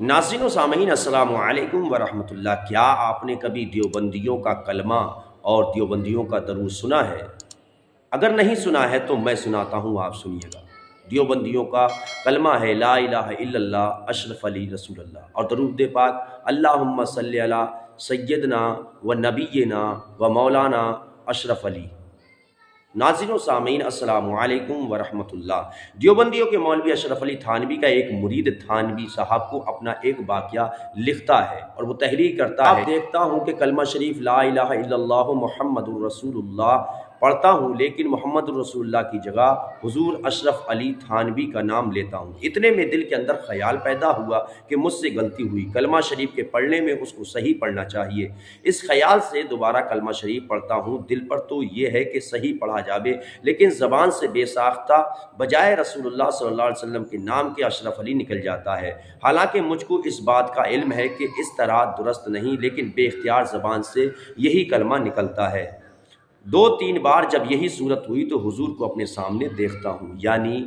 ناظرین و سامعین السلام علیکم ورحمۃ اللہ۔ کیا آپ نے کبھی دیوبندیوں کا کلمہ اور دیوبندیوں کا درود سنا ہے؟ اگر نہیں سنا ہے تو میں سناتا ہوں، آپ سنیے گا۔ دیوبندیوں کا کلمہ ہے لا الہ الا اللہ اشرف علی رسول اللہ، اور درود پاک اللہم صلی علی سیدنا و نبینا و مولانا اشرف علی۔ ناظرین و سامعین السلام علیکم ورحمۃ اللہ۔ دیوبندیوں کے مولوی اشرف علی تھانوی کا ایک مرید تھانوی صاحب کو اپنا ایک واقعہ لکھتا ہے اور وہ تحریر کرتا ہے، دیکھتا ہوں کہ کلمہ شریف لا الہ الا اللہ محمد الرسول اللہ پڑھتا ہوں، لیکن محمد الرسول اللہ کی جگہ حضور اشرف علی تھانوی کا نام لیتا ہوں۔ اتنے میں دل کے اندر خیال پیدا ہوا کہ مجھ سے غلطی ہوئی، کلمہ شریف کے پڑھنے میں اس کو صحیح پڑھنا چاہیے۔ اس خیال سے دوبارہ کلمہ شریف پڑھتا ہوں۔ دل پر تو یہ ہے کہ صحیح پڑھا جاوے، لیکن زبان سے بے ساختہ بجائے رسول اللہ صلی اللہ علیہ وسلم کے نام کے اشرف علی نکل جاتا ہے۔ حالانکہ مجھ کو اس بات کا علم ہے کہ اس طرح درست نہیں، لیکن بے اختیار زبان سے یہی کلمہ نکلتا ہے۔ 2-3 بار جب یہی صورت ہوئی تو حضور کو اپنے سامنے دیکھتا ہوں، یعنی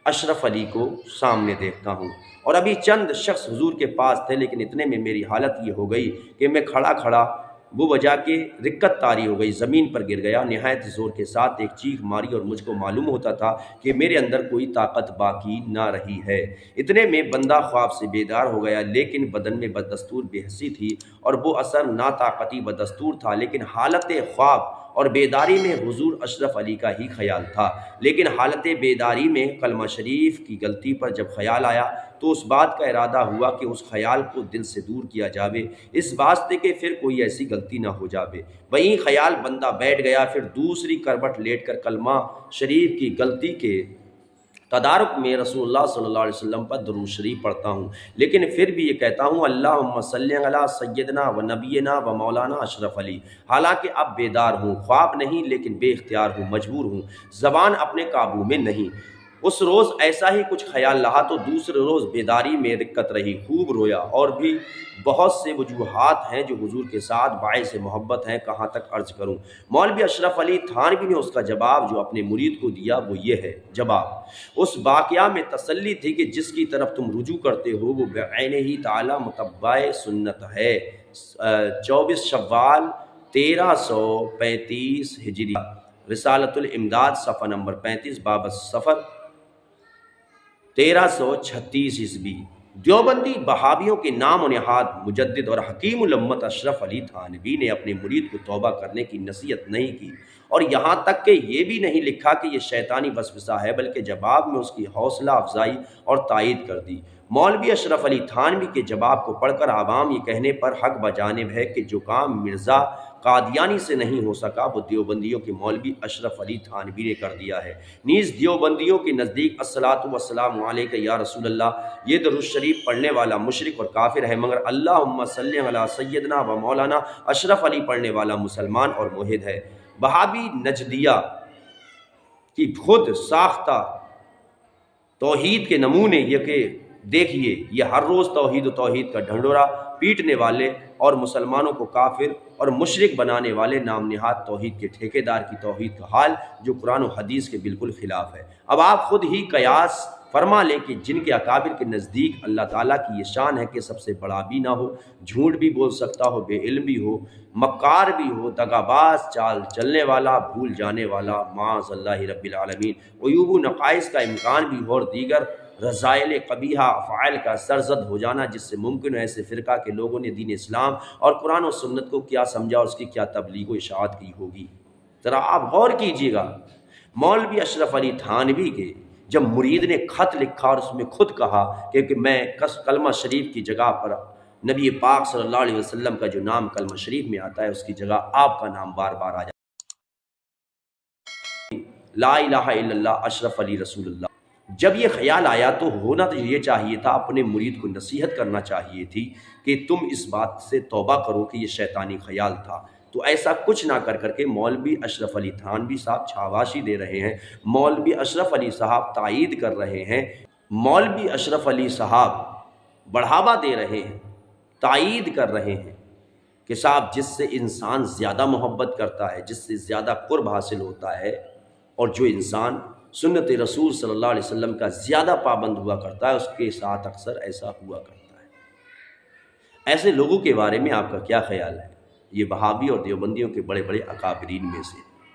اشرف علی کو سامنے دیکھتا ہوں، اور ابھی چند شخص حضور کے پاس تھے، لیکن اتنے میں میری حالت یہ ہو گئی کہ میں کھڑا کھڑا وہ بجا کے رکت طاری ہو گئی، زمین پر گر گیا، نہایت زور کے ساتھ ایک چیخ ماری، اور مجھ کو معلوم ہوتا تھا کہ میرے اندر کوئی طاقت باقی نہ رہی ہے۔ اتنے میں بندہ خواب سے بیدار ہو گیا، لیکن بدن میں بدستور بے حسی تھی، اور وہ اثر نا طاقتی بدستور تھا، لیکن حالت خواب اور بیداری میں حضور اشرف علی کا ہی خیال تھا۔ لیکن حالت بیداری میں کلمہ شریف کی غلطی پر جب خیال آیا تو اس بات کا ارادہ ہوا کہ اس خیال کو دل سے دور کیا جاوے، اس واسطے کہ پھر کوئی ایسی غلطی نہ ہو جاوے۔ وہیں خیال بندہ بیٹھ گیا، پھر دوسری کروٹ لیٹ کر کلمہ شریف کی غلطی کے تدارک میں رسول اللہ صلی اللہ علیہ وسلم پر درود شریف پڑھتا ہوں، لیکن پھر بھی یہ کہتا ہوں اللہم صلی علی سیدنا و نبینا و مولانا اشرف علی۔ حالانکہ اب بیدار ہوں، خواب نہیں، لیکن بے اختیار ہوں، مجبور ہوں، زبان اپنے قابو میں نہیں۔ اس روز ایسا ہی کچھ خیال رہا تو دوسرے روز بیداری میں رکت رہی، خوب رویا، اور بھی بہت سے وجوہات ہیں جو حضور کے ساتھ باعث محبت ہیں، کہاں تک عرض کروں۔ مولوی اشرف علی تھانوی نے اس کا جواب جو اپنے مرید کو دیا وہ یہ ہے۔ جواب: اس واقعہ میں تسلی تھی کہ جس کی طرف تم رجوع کرتے ہو وہ بعین ہی تعالی متبع سنت ہے۔ 24 شوال 1335 ہجری، رسالۃ الامداد صفحہ نمبر 35، باب السفر 1336 عیسوی۔ دیوبندی بہابیوں کے نام و نہاد مجدد اور حکیم الامت اشرف علی تھانوی نے اپنے مرید کو توبہ کرنے کی نصیحت نہیں کی، اور یہاں تک کہ یہ بھی نہیں لکھا کہ یہ شیطانی وسوسہ ہے، بلکہ جواب میں اس کی حوصلہ افزائی اور تائید کر دی۔ مولوی اشرف علی تھانوی کے جواب کو پڑھ کر عوام یہ کہنے پر حق بجانب ہے کہ جو کام مرزا قادیانی سے نہیں ہو سکا وہ دیوبندیوں کے مولوی اشرف علی تھانوی نے کر دیا ہے۔ نیز دیوبندیوں کے نزدیک الصلاۃ والسلام علیک یا رسول اللہ یہ درود شریف پڑھنے والا مشرک اور کافر ہے، مگر اللہم صلی علی سیدنا و مولانا اشرف علی پڑھنے والا مسلمان اور موحد ہے۔ وہابی نجدیہ کی خود ساختہ توحید کے نمونے یہ کہ دیکھیے، یہ ہر روز توحید و توحید کا ڈھنڈورا پیٹنے والے اور مسلمانوں کو کافر اور مشرک بنانے والے نام نہاد توحید کے ٹھیکیدار کی توحید کا حال جو قرآن و حدیث کے بالکل خلاف ہے۔ اب آپ خود ہی قیاس فرما لیں کہ جن کے اکابر کے نزدیک اللہ تعالیٰ کی یہ شان ہے کہ سب سے بڑا بھی نہ ہو، جھوٹ بھی بول سکتا ہو، بے علم بھی ہو، مکار بھی ہو، دغاباز، چال چلنے والا، بھول جانے والا، معاذ اللہ رب العالمین، عیوب و نقائص کا امکان بھی ہو، اور دیگر رذائل قبیحہ افعال کا سرزد ہو جانا، جس سے ممکن ہے ایسے فرقہ کے لوگوں نے دین اسلام اور قرآن و سنت کو کیا سمجھا اور اس کی کیا تبلیغ و اشاعت کی ہوگی۔ ذرا آپ غور کیجئے گا، مولوی اشرف علی تھانوی کے جب مرید نے خط لکھا اور اس میں خود کہا کہ میں کلمہ شریف کی جگہ پر نبی پاک صلی اللہ علیہ وسلم کا جو نام کلمہ شریف میں آتا ہے اس کی جگہ آپ کا نام بار بار آ جاتا ہے، لا الہ الا اللہ اشرف علی رسول اللہ۔ جب یہ خیال آیا تو ہونا تو یہ چاہیے تھا، اپنے مرید کو نصیحت کرنا چاہیے تھی کہ تم اس بات سے توبہ کرو کہ یہ شیطانی خیال تھا۔ تو ایسا کچھ نہ کر کے مولوی اشرف علی تھانوی صاحب شاباشی دے رہے ہیں، مولوی اشرف علی صاحب تائید کر رہے ہیں، مولوی اشرف علی صاحب بڑھاوا دے رہے ہیں، تائید کر رہے ہیں کہ صاحب جس سے انسان زیادہ محبت کرتا ہے، جس سے زیادہ قرب حاصل ہوتا ہے، اور جو انسان سنت رسول صلی اللہ علیہ وسلم کا زیادہ پابند ہوا کرتا ہے اس کے ساتھ اکثر ایسا ہوا کرتا ہے۔ ایسے لوگوں کے بارے میں آپ کا کیا خیال ہے؟ یہ وہابی اور دیوبندیوں کے بڑے بڑے اکابرین میں سے